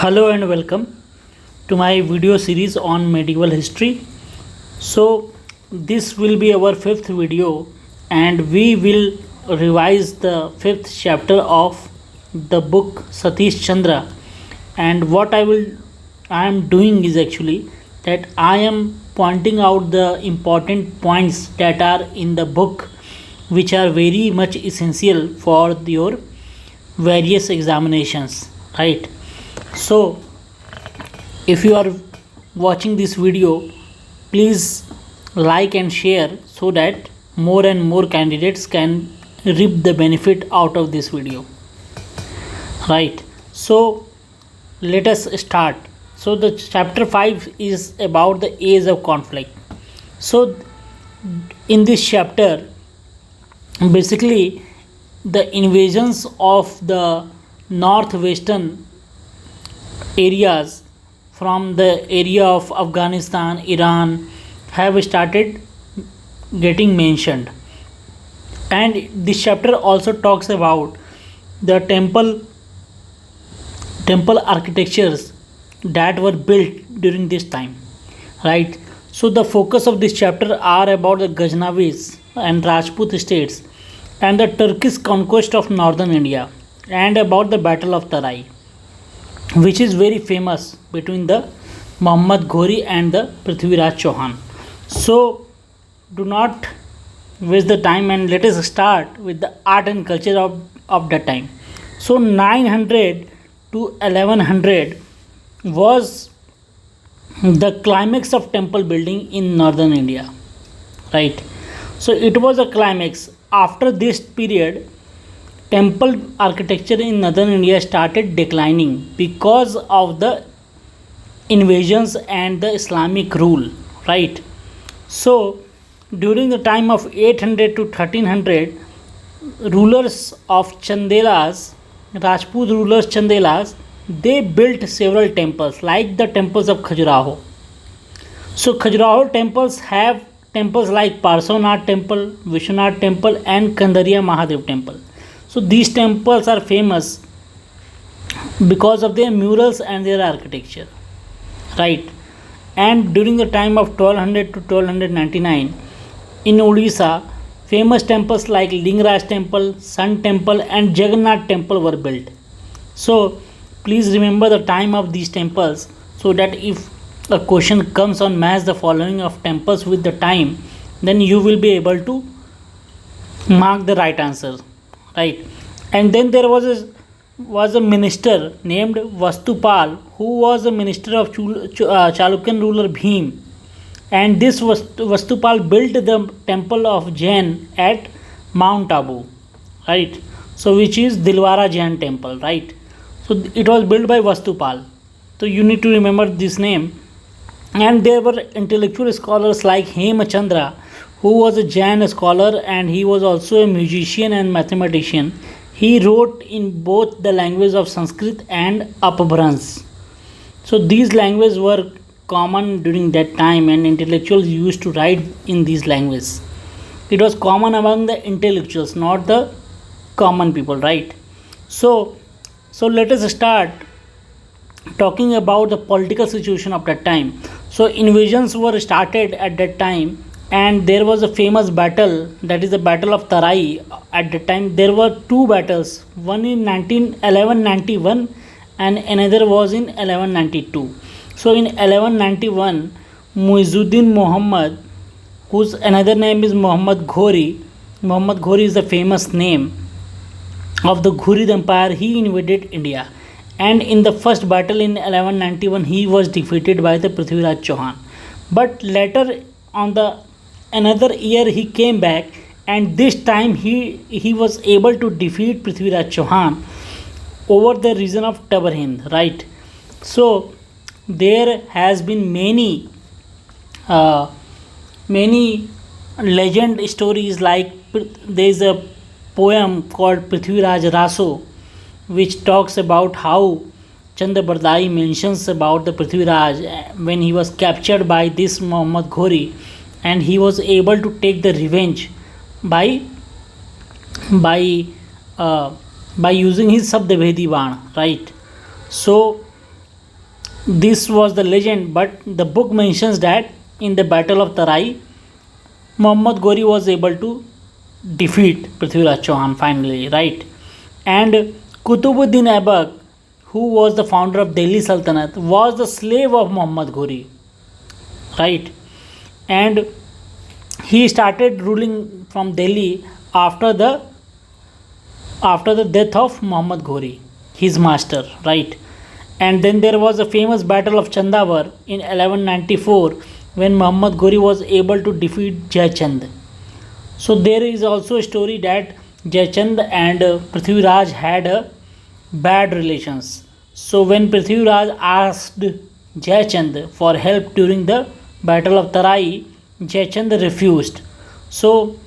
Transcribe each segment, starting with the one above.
Hello and welcome to my video series on medieval history. So, this will be our fifth video, and we will revise the fifth chapter of the book Satish Chandra. And what I am doing is actually that I am pointing out the important points that are in the book, which are very much essential for your various examinations, right? So, if you are watching this video, please like and share so that more and more candidates can reap the benefit out of this video, right? So, let us start. So, the chapter 5 is about the age of conflict. So, in this chapter, basically, the invasions of the northwestern areas from the area of Afghanistan, Iran have started getting mentioned. And this chapter also talks about the temple architectures that were built during this time, right? So the focus of this chapter are about the Ghaznavis and Rajput states and the Turkish conquest of northern India and about the Battle of Tarai, which is very famous between the Muhammad Ghori and the Prithviraj Chauhan. So, do not waste the time and let us start with the art and culture of that time. So, 900 to 1100 was the climax of temple building in northern India, right? So, it was a climax. After this period, temple architecture in northern India started declining because of the invasions and the Islamic rule, right? So, during the time of 800 to 1300, rulers of Chandelas, Rajput rulers Chandelas, they built several temples like the temples of Khajuraho. So, Khajuraho temples have temples like Parsavnath temple, Vishwanath temple, and Kandariya Mahadev temple. So these temples are famous because of their murals and their architecture, right? And during the time of 1200 to 1299, in Odisha, famous temples like Lingaraj temple, Sun temple, and Jagannath temple were built. So please remember the time of these temples so that if a question comes on match the following of temples with the time, then you will be able to mark the right answer, right? And then there was a minister named Vastupal who was a minister of Chalukyan ruler Bhim, and this Vastupal built the temple of Jain at Mount Abu, right? So which is Dilwara Jain temple, right? So it was built by Vastupal. So you need to remember this name. And there were intellectual scholars like Hemachandra, who was a Jain scholar and he was also a musician and mathematician. He wrote in both the language of Sanskrit and Apabhrans. So these languages were common during that time and intellectuals used to write in these languages. It was common among the intellectuals, not the common people, right? So let us start talking about the political situation of that time. So invasions were started at that time, and there was a famous battle, that is the Battle of Tarai. At that time there were two battles, one in 1191 and another was in 1192. So in 1191, Muizuddin Muhammad, whose another name is Muhammad Ghori is the famous name of the Ghurid Empire, he invaded India. And in the first battle in 1191 he was defeated by the Prithviraj Chauhan. But later on the another year he came back, and this time he was able to defeat Prithviraj Chauhan over the region of Tabarhind, right? So there has been many legend stories, like there is a poem called Prithviraj Raso which talks about how Chandabardai mentions about the Prithviraj when he was captured by this Muhammad Ghori, and he was able to take the revenge by by uh, by using his Sabdabhedi Ban, right? So This was the legend, but the book mentions that in the Battle of Tarai, Muhammad Ghori was able to defeat Prithviraj Chauhan finally, right? And Kutubuddin Aibak, who was the founder of Delhi Sultanate, was the slave of Muhammad Ghori, right? And he started ruling from Delhi after the death of Muhammad Ghori, his master, right? And then there was a famous battle of Chandawar in 1194 when Muhammad Ghori was able to defeat Jayachand. So there is also a story that Jayachand and Prithviraj had a bad relations. So when Prithviraj asked Jayachand for help during the battle of Tarai, Jayachand refused. So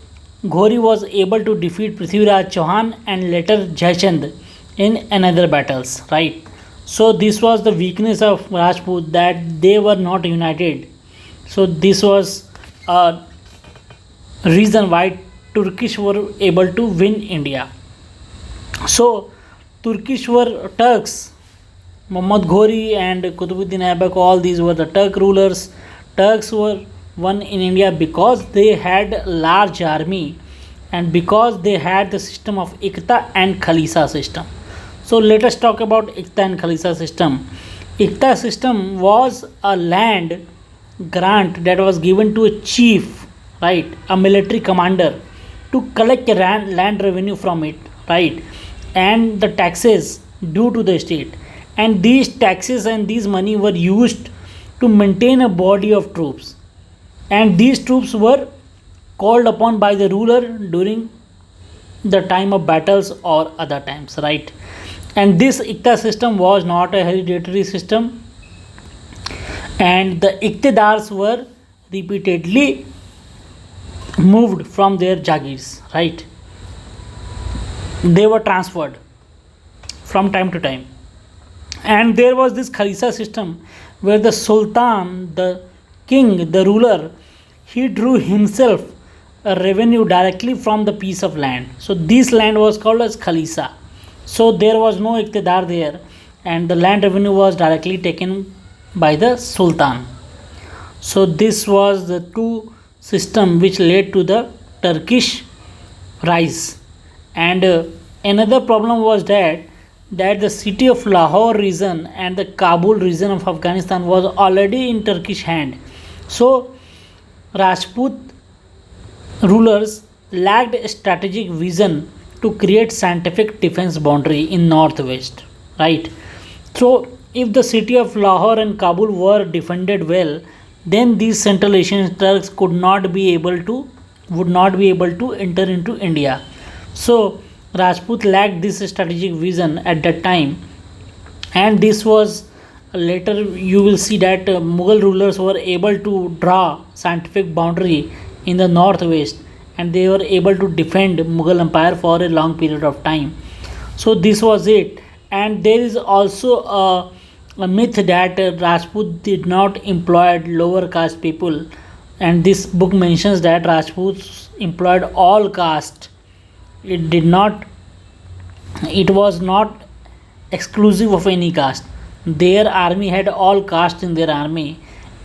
Ghori was able to defeat Prithviraj Chauhan and later Jayachand in another battles, right? So this was the weakness of Rajput, that they were not united. So this was a reason why Turkish were able to win India. So Turkish were Turks. Muhammad Ghori and Qutbuddin Aibak, all these were the Turk rulers. Turks were won in India because they had large army and because they had the system of Iqta and Khalisa system. So let us talk about Iqta and Khalisa system. Iqta system was a land grant that was given to a chief, right, a military commander, to collect land revenue from it, right, and the taxes due to the state. And these taxes and these money were used to maintain a body of troops, and these troops were called upon by the ruler during the time of battles or other times, right? And this Iqta system was not a hereditary system, and the Iqtidars were repeatedly moved from their Jagirs, right? They were transferred from time to time. And there was this Khalisa system where the Sultan, the king, the ruler, he drew himself a revenue directly from the piece of land. So this land was called as Khalisa. So there was no Iqtidar there, and the land revenue was directly taken by the Sultan. So this was the two system which led to the Turkish rise. And another problem was that the city of Lahore region and the Kabul region of Afghanistan was already in Turkish hand. So Rajput rulers lacked a strategic vision to create scientific defense boundary in northwest, right? So if the city of Lahore and Kabul were defended well, then these Central Asian Turks would not be able to enter into India. So Rajput lacked this strategic vision at that time, and this was later you will see that Mughal rulers were able to draw scientific boundary in the northwest, and they were able to defend Mughal Empire for a long period of time. So this was it. And there is also a myth that Rajput did not employ lower caste people, and this book mentions that Rajputs employed all caste. It was not exclusive of any caste. Their army had all caste in their army,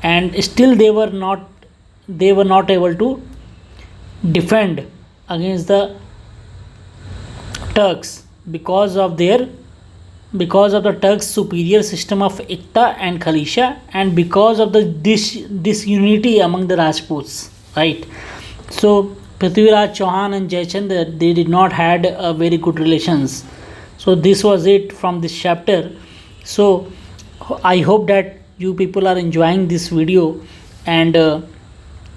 and still they were not able to defend against the Turks because of the Turks' superior system of Iqta and Khalisha, and because of the disunity among the Rajputs, right? So Prithviraj Chauhan and Jayachand, they did not had a very good relations. So this was it from this chapter. So I hope that you people are enjoying this video, and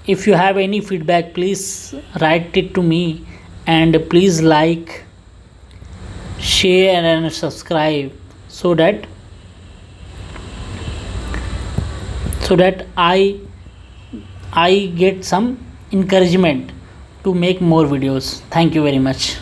if you have any feedback, please write it to me, and please like, share and subscribe so that I get some encouragement to make more videos. Thank you very much.